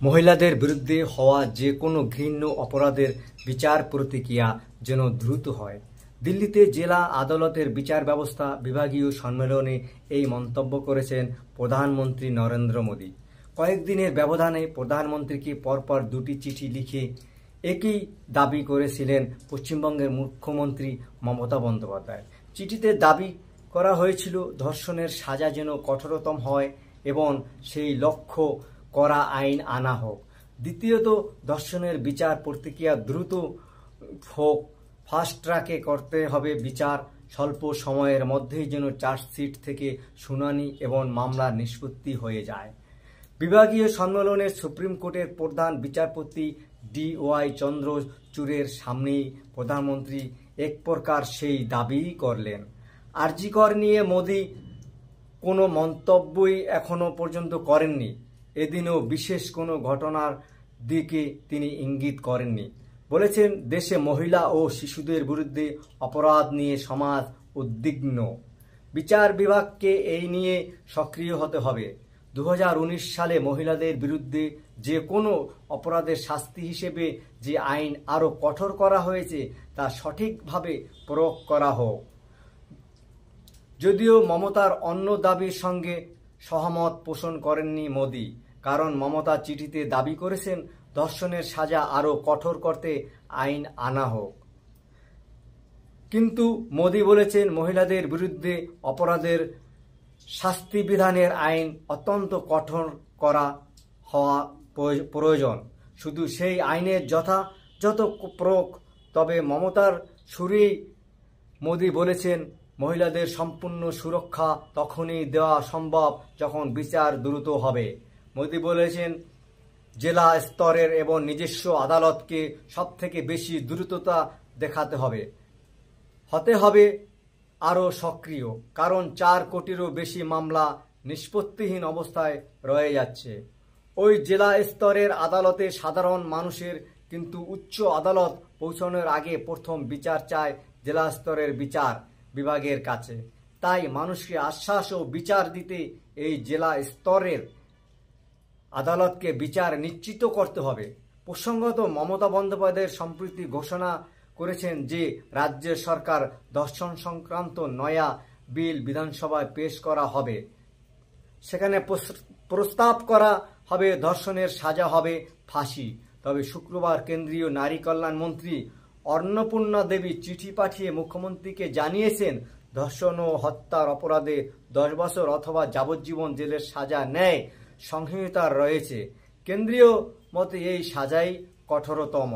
মহিলাদের বিরুদ্ধে হওয়া যে কোনো ঘৃণ্য অপরাধের বিচার প্রতিক্রিয়া যেন দ্রুত হয়। দিল্লিতে জেলা আদালতের বিচার ব্যবস্থা বিভাগীয় সম্মেলনে এই মন্তব্য করেছেন প্রধানমন্ত্রী নরেন্দ্র মোদী। কয়েকদিনের ব্যবধানে প্রধানমন্ত্রীকে পরপর দুটি চিঠি লিখে একই দাবি করেছিলেন পশ্চিমবঙ্গের মুখ্যমন্ত্রী মমতা বন্দ্যোপাধ্যায়। চিঠিতে দাবি করা হয়েছিল ধর্ষণের সাজা যেন কঠোরতম হয় এবং সেই লক্ষ্য করা আইন আনা হোক। দ্বিতীয়ত, ধর্ষণের বিচার প্রক্রিয়া দ্রুত হোক, ফাস্ট ট্র্যাকে করতে হবে বিচার, স্বল্প সময়ের মধ্যেই যেন চার্জশিট থেকে শুনানি এবং মামলার নিষ্পত্তি হয়ে যায়। বিভাগীয় সম্মেলনে সুপ্রিম কোর্টের প্রধান বিচারপতি DY চন্দ্রচূড়ের সামনেই প্রধানমন্ত্রী এক প্রকার সেই দাবিই করলেন। আরজিকর নিয়ে মোদী কোনো মন্তব্যই এখনো পর্যন্ত করেননি। এদিনও বিশেষ কোনো ঘটনার দিকে তিনি ইঙ্গিত করেননি। বলেছেন, দেশে মহিলা ও শিশুদের বিরুদ্ধে অপরাধ নিয়ে সমাজ উদ্বিগ্ন। বিচার বিভাগকে এই নিয়ে সক্রিয় হতে হবে। 2019 সালে মহিলাদের বিরুদ্ধে যে কোনো অপরাধের শাস্তি হিসেবে যে আইন আরও কঠোর করা হয়েছে তা সঠিকভাবে প্রয়োগ করা হোক। যদিও মমতার অন্য দাবির সঙ্গে সহমত পোষণ করেননি মোদী, কারণ মমতা চিঠিতে দাবি করেছেন ধর্ষণের সাজা আরও কঠোর করতে আইন আনা হোক। কিন্তু মোদী বলেছেন মহিলাদের বিরুদ্ধে অপরাধের শাস্তি বিধানের আইন অত্যন্ত কঠোর করা হওয়া প্রয়োজন, শুধু সেই আইনের যথাযথ প্রয়োগ। তবে মমতার সুরেই মোদী বলেছেন মহিলাদের সম্পূর্ণ সুরক্ষা তখনই দেওয়া সম্ভব যখন বিচার দ্রুত হবে। মোদী বলেছেন জেলা স্তরের এবং নিজস্ব আদালতকে সবথেকে বেশি দ্রুততা দেখাতে হতে হবে আরও সক্রিয়, কারণ 4 কোটিরও বেশি মামলা নিষ্পত্তিহীন অবস্থায় রয়ে যাচ্ছে ওই জেলা স্তরের আদালতে সাধারণ মানুষের। কিন্তু উচ্চ আদালত পৌঁছানোর আগে প্রথম বিচার চায় জেলা স্তরের বিচার বিভাগের কাছে। তাই মানুষকে আশ্বাস ও বিচার দিতে এই জেলা স্তরের আদালতকে বিচার নিশ্চিত করতে হবে। প্রসঙ্গত, মমতা বন্দ্যোপাধ্যায় সম্প্রতি ঘোষণা করেছেন যে রাজ্যের সরকার ধর্ষণ সংক্রান্ত নয়া বিল বিধানসভায় পেশ করা হবে। সেখানে প্রস্তাব করা হবে ধর্ষণের সাজা হবে ফাঁসি। তবে শুক্রবার কেন্দ্রীয় নারী কল্যাণ মন্ত্রী অন্নপূর্ণা দেবী চিঠি পাঠিয়ে মুখ্যমন্ত্রীকে জানিয়েছেন ধর্ষণ ও হত্যার অপরাধে 10 বছর অথবা যাবজ্জীবন জেলের সাজা ন্যায় সংহিতা রয়েছে। কেন্দ্রীয় মতে এই সাজাই কঠোরতম।